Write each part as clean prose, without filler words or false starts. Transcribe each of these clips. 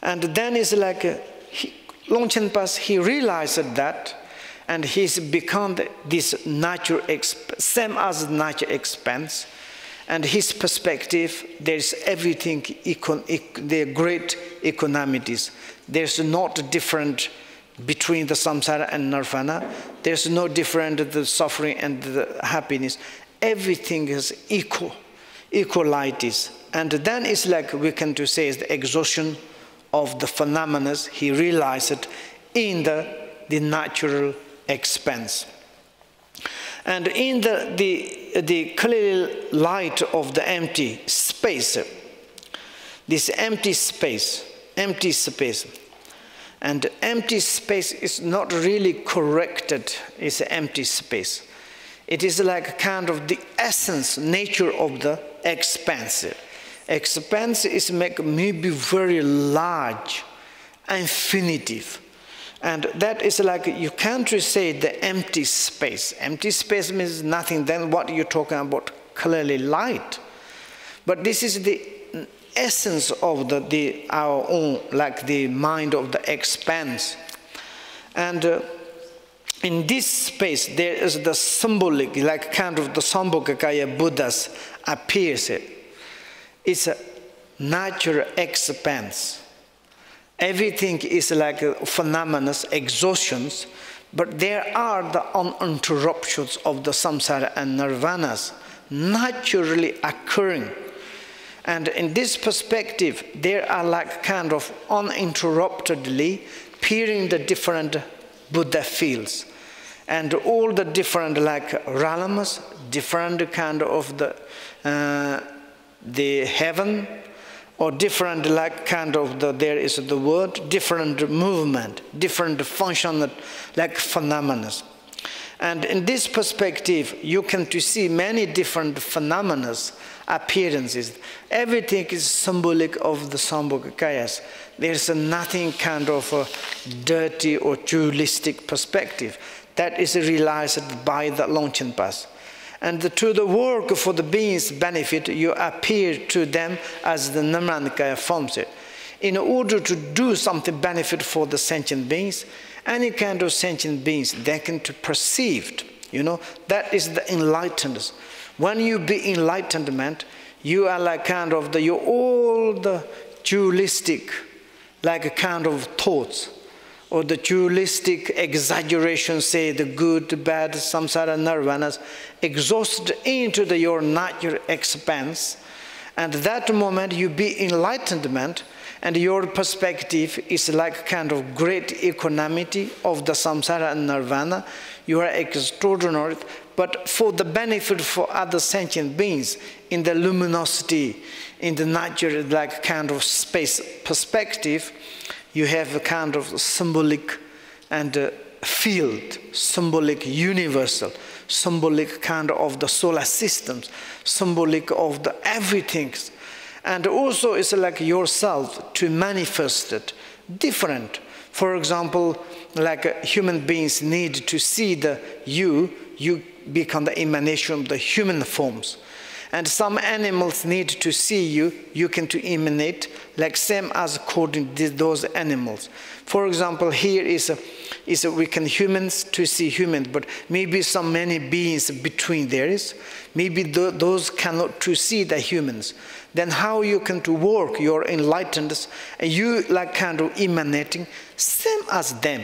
And then it's like Longchen Pas, he realized that, and he's become this natural, same as nature expands. And his perspective, there's everything, the great equanimities. There's not different between the samsara and nirvana. There's no different the suffering and the happiness. Everything is equalities. And then it's like we can to say is the exhaustion of the phenomena he realized in the natural expanse. And in the clear light of the empty space, this empty space, and empty space is not really corrected, it's an empty space. It is like kind of the essence, nature of the expanse. Expanse is maybe very large, infinitive. And that is like, you can't say the empty space. Empty space means nothing than what you're talking about, clearly light. But this is the essence of our own, like the mind of the expanse. And in this space, there is the symbolic, like kind of the Sambhogakaya Buddhas appears. It's a natural expanse. Everything is like phenomena, exhaustions, but there are the uninterruptions of the samsara and nirvanas naturally occurring. And in this perspective, there are like kind of uninterruptedly appearing the different Buddha fields. And all the different like realms, different kind of the heaven, or different like kind of there is the word, different movement, different function like phenomena. And in this perspective, you can to see many different phenomena, appearances. Everything is symbolic of the Sambhogakayas. There's nothing kind of a dirty or dualistic perspective. That is realized by the Longchen Pas. And to the work for the beings' benefit, you appear to them as the Nirmanakaya forms it. In order to do something benefit for the sentient beings, any kind of sentient beings, they can to perceived. That is the enlightenment. When you be enlightenment, you are like kind of all the dualistic, like a kind of thoughts, or the dualistic exaggeration, say the good, the bad, samsara, nirvanas, exhausted into your natural expanse. And that moment you be enlightenment, and your perspective is like kind of great equanimity of the samsara and nirvana. You are extraordinary, but for the benefit for other sentient beings, in the luminosity, in the natural like kind of space perspective, you have a kind of symbolic and field, symbolic universal, symbolic kind of the solar systems, symbolic of the everything. And also it's like yourself to manifest it different. For example, like human beings need to see you become the emanation of the human forms. And some animals need to see you can to emanate like same as according to those animals. For example, here is we can humans to see humans, but maybe some many beings between there is. Maybe those cannot to see the humans. Then how you can to work your enlightenment, and you like kind of emanating same as them.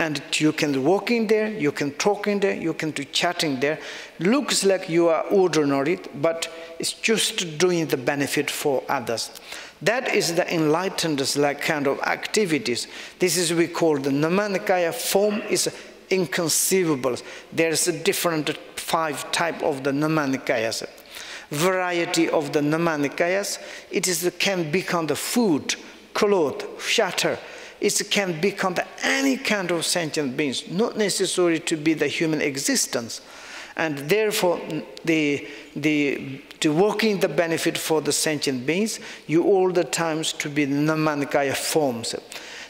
And you can walk in there, you can talk in there, you can do chatting there. Looks like you are ordinary, but it's just doing the benefit for others. That is the enlightened like kind of activities. This is we call the Nirmanakaya form is inconceivable. There's a different 5 type of the Nirmanakayas. Variety of the Nirmanakayas. Can become the food, cloth, shelter. It can become any kind of sentient beings, not necessary to be the human existence. And therefore, to work in the benefit for the sentient beings, you all the times to be the Nirmanakaya forms.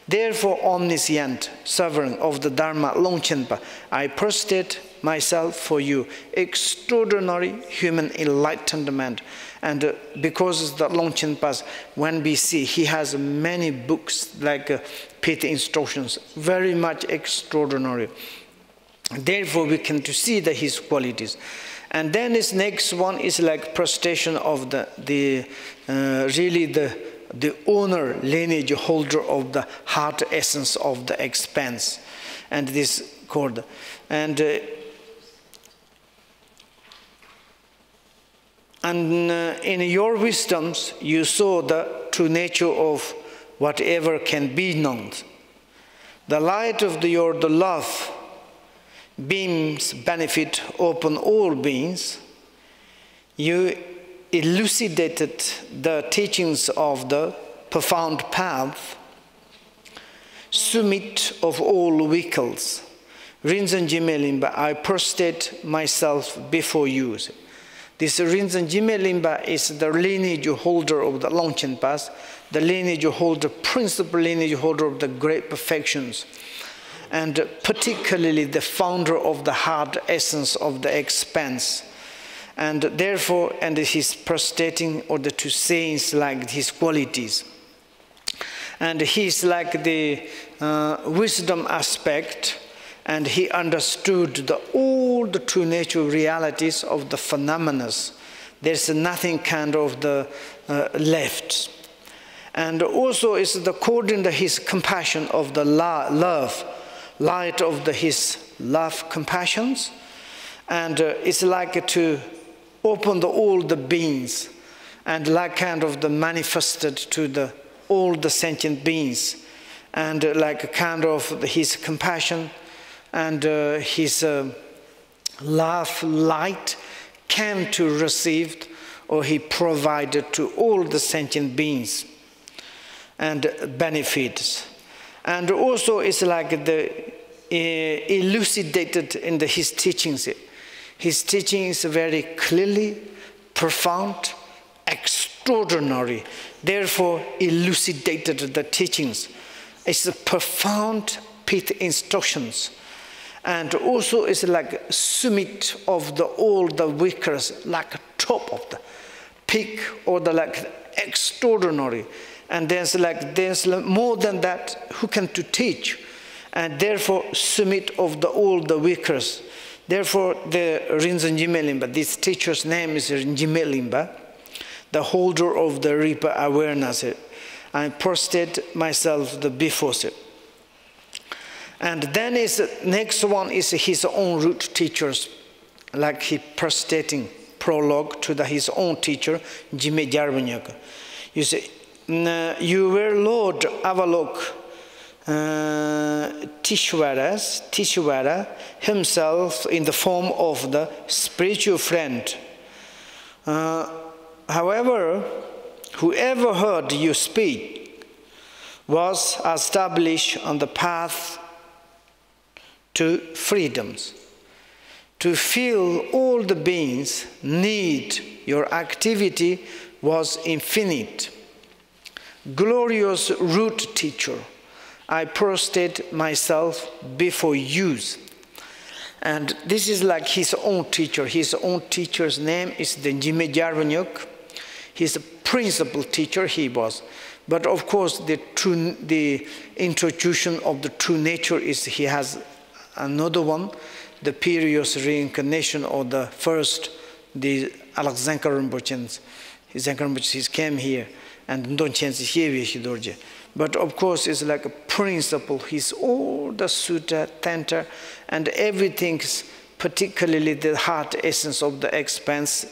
Therefore, omniscient, sovereign of the Dharma, Longchenpa, I prostrate myself for you, extraordinary human enlightenment. And because the Longchenpa, when we see, he has many books like Pith Instructions, very much extraordinary. Therefore, we can to see his qualities. And then this next one is like prostration of the owner, lineage holder of the heart essence of the expanse, and this chord. And in your wisdoms, you saw the true nature of whatever can be known. The light of the love beams benefit upon all beings. You elucidated the teachings of the profound path, summit of all vehicles. Rinzan Jime Limba, I prostrate myself before you. This Rinzan Jime Limba is the lineage holder of the Longchenpa, the lineage holder, principal lineage holder of the great perfections, and particularly the founder of the heart essence of the expanse. And therefore, and he's prostrating order to say like his qualities. And he's like the wisdom aspect, and he understood all the true nature realities of the phenomena. There's nothing kind of the left. And also is according to his compassion of the love, light of his love compassions, and it's like to open all the beings, and like kind of the manifested to all the sentient beings, and like a kind of his compassion and his love light came to receive, or he provided to all the sentient beings and benefits. And also it's like elucidated in his teachings. His teaching is very clearly, profound, extraordinary. Therefore, elucidated the teachings. It's a profound Pith Instructions. And also it's like summit of all the vikras, like top of the peak, or the like extraordinary. And there's more than that who can to teach. And therefore, summit of all the vikras. Therefore, the Rinzan Jime Limba, this teacher's name is Jime Limba, the holder of the Ripa awareness. I prostrate myself before it. And then next one is his own root teachers, like he prostrating prologue to his own teacher, Jime Jarvanyak. You say, you were Lord Avalok Tishvara himself in the form of the spiritual friend. However, whoever heard you speak was established on the path to freedoms. To feel all the beings need your activity was infinite. Glorious root teacher, I prostrate myself before you. And this is like his own teacher. His own teacher's name is the Jime Jarvanyak. He's a principal teacher, he was. But of course, the introduction of the true nature is he has another one, the Pirios reincarnation, or the first, the Alexander Rinpoche. He came here, and don't change here. But of course, it's like a principle. He's all the sutta, tantra, and everything's particularly the heart essence of the expanse,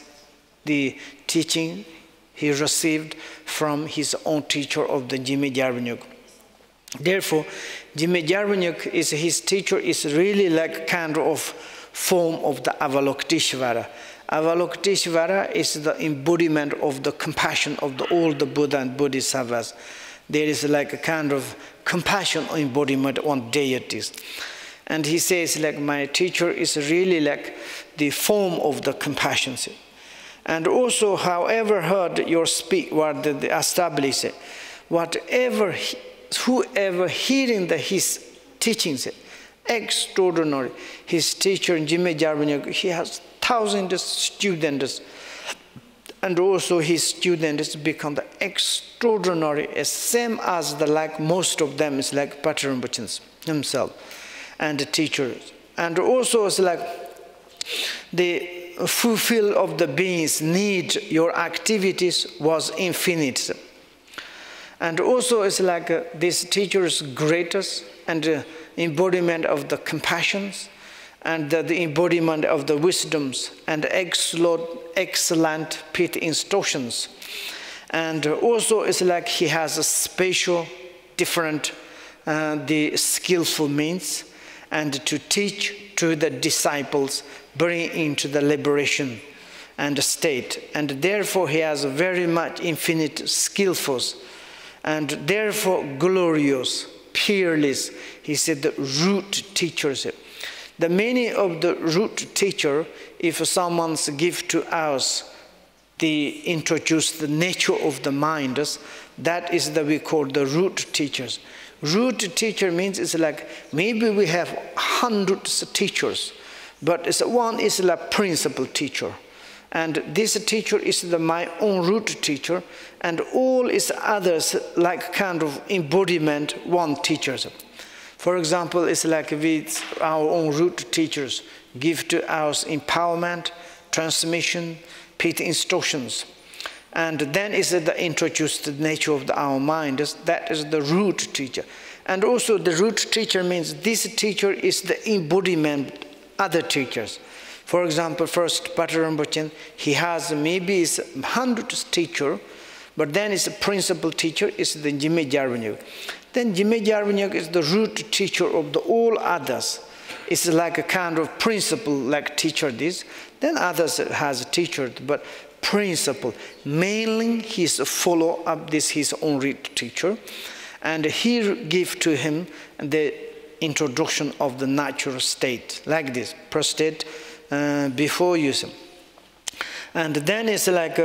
the teaching he received from his own teacher of the Jime Jarvanyak. Therefore, Jime Jarvanyak is his teacher is really like kind of form of the Avalokiteshvara. Avalokiteshvara is the embodiment of the compassion of all the Buddha and Bodhisattvas. There is like a kind of compassion embodiment on deities. And he says like my teacher is really like the form of the compassion. And also, however heard your speak, what they establish, whatever whoever hearing his teachings, extraordinary. His teacher, Jimmy Jarvanyuk, he has thousands of students, and also his students become the extraordinary, same as like most of them is like Patrul Rinpoche himself, and the teachers. And also it's like the fulfill of the being's need, your activities was infinite. And also it's like this teacher's greatest and embodiment of the compassions and the embodiment of the wisdoms and excellent pit instructions. And also it's like he has a special, different, the skillful means, and to teach to the disciples, bring into the liberation and the state. And therefore he has very much infinite skillfuls, and therefore glorious, peerless. He said the root teachers. The meaning of the root teacher, if someone's give to us the introduce the nature of the mind, that is that we call the root teachers. Root teacher means it's like maybe we have hundreds of teachers, but it's one is like principal teacher, and this teacher is my own root teacher, and all is others like kind of embodiment one teachers. For example, it's like with our own root teachers give to us empowerment, transmission, pit instructions. And then is the introduced nature of our mind. That is the root teacher. And also the root teacher means this teacher is the embodiment other teachers. For example, first Patrul Rinpoche, he has maybe hundreds teacher, but then his principal teacher is the Jimmy Jarvanyuk. Then Jimmy Jarvanyuk is the root teacher of the all others. It's like a kind of principal like teacher this. Then others has a teacher, but principle. Mainly he's a follow up this his own root teacher, and he give to him the introduction of the natural state like this prostate before use. And then it's like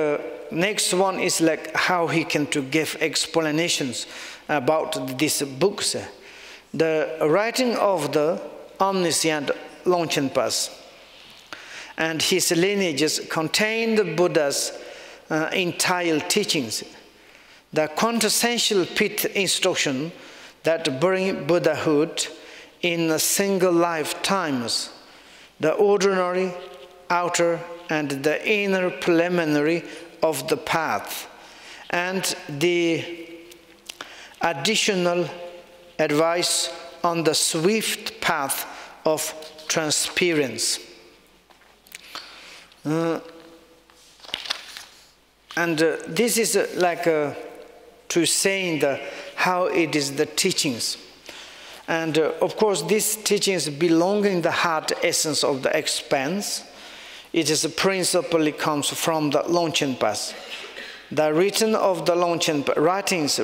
next one is like how he can to give explanations about these books. The writing of the omniscient Longchen and his lineages contain the Buddha's entire teachings. The quintessential pit instruction that bring Buddhahood in a single lifetimes, the ordinary, outer, and the inner preliminary of the path, and the additional advice on the swift path of transparence. This is like to saying how it is the teachings. And of course, these teachings belong in the heart essence of the expanse. It is principally comes from the Longchen Pas. The written of the Longchen writings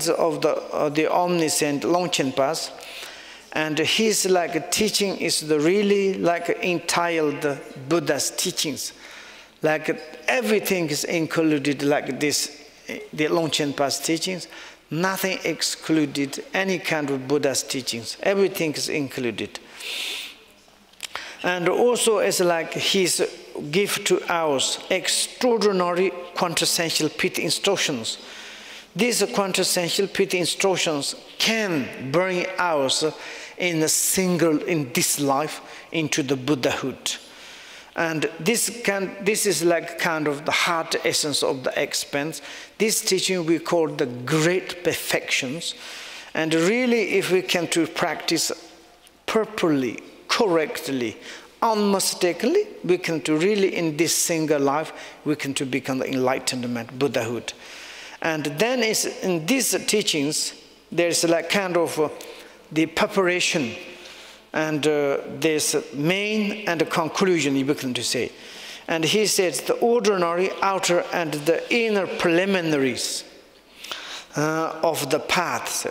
of the omniscient Longchen Pas, and his like teaching is the really like entitled Buddha's teachings. Like everything is included like this, the Longchen Pas teachings. Nothing excluded, any kind of Buddha's teachings. Everything is included. And also it's like his gift to us, extraordinary quintessential pit instructions. These quintessential pit instructions can bring us in this life into the Buddhahood. And this is like kind of the heart essence of the expanse. This teaching we call the great perfections. And really, if we can to practice properly, correctly, unmistakably, we can to really in this single life, we can to become the enlightenment, Buddhahood. And then is in these teachings, there's like kind of the preparation, and there's main and a conclusion, you can to say. And he says the ordinary, outer, and the inner preliminaries of the paths.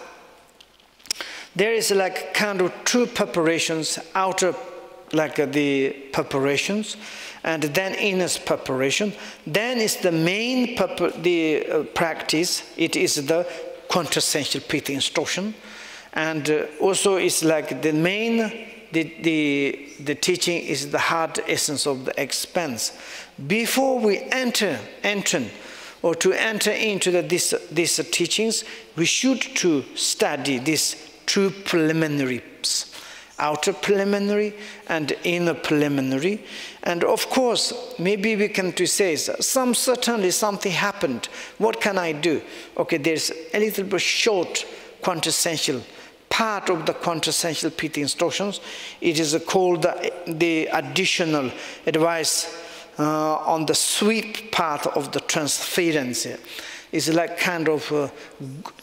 There is like kind of two preparations, outer like the preparations, and then inner preparation. Then is the main practice. It is the quintessential pithy instruction. And also it's like the main, the teaching is the heart essence of the expanse. Before we enter into these teachings, we should to study these two preliminaries, outer preliminary and inner preliminary. And of course, maybe we can to say, certainly something happened. What can I do? Okay, there's a little bit short quintessential part of the quintessential pithy instructions. It is called the additional advice on the sweet path of the transference. It's like kind of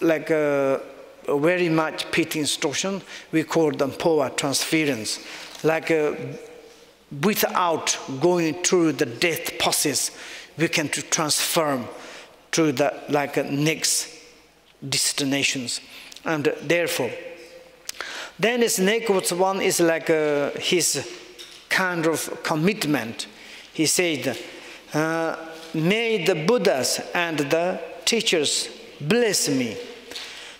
like a very much pithy instruction. We call them power transference. Like without going through the death process, we can to transform to the like next destinations. And therefore, then his next one is like his kind of commitment. He said, may the Buddhas and the teachers bless me,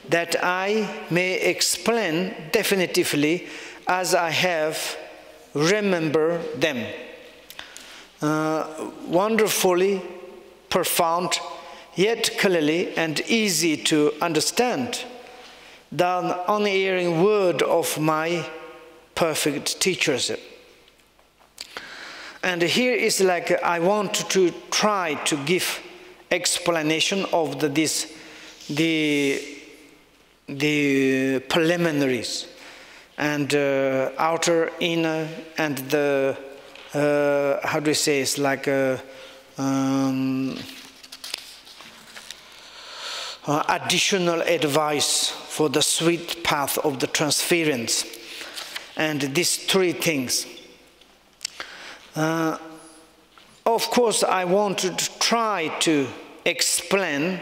that I may explain definitively as I have remember them. Wonderfully profound, yet clearly and easy to understand, the unerring word of my perfect teachers. And here is like I want to try to give explanation of the preliminaries and outer, inner, and the how do you say, it's like a additional advice for the sweet path of the transference. And these three things. Of course, I want to try to explain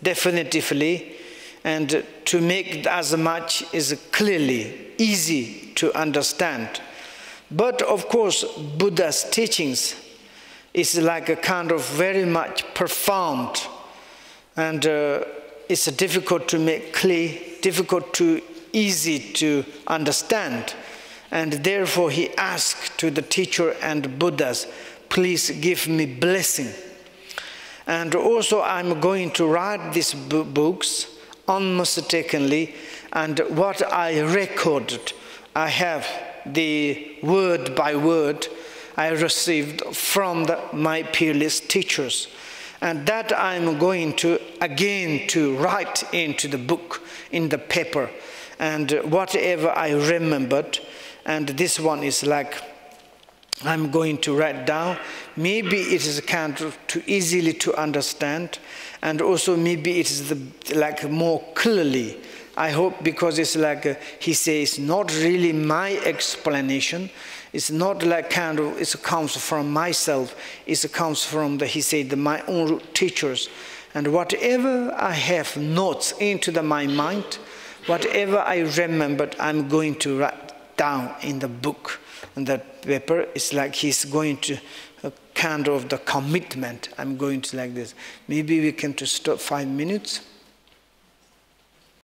definitively and to make as much as clearly easy to understand. But of course, Buddha's teachings is like a kind of very much profound, and it's difficult to make clear, difficult to easy to understand. And therefore he asked to the teacher and Buddhas, please give me blessing. And also I'm going to write these books unmistakenly, and what I recorded, I have the word by word I received from my peerless teachers. And that I'm going to again to write into the book, in the paper, and whatever I remembered. And this one is like I'm going to write down. Maybe it is kind of too easily to understand, and also maybe it is like more clearly. I hope, because it's like he says, not really my explanation. It's not like kind of it comes from myself. It comes from he said my own teachers, and whatever I have notes into my mind, whatever I remembered, I'm going to write down in the book. And that paper is like he's going to kind of the commitment. I'm going to like this. Maybe we can to stop 5 minutes.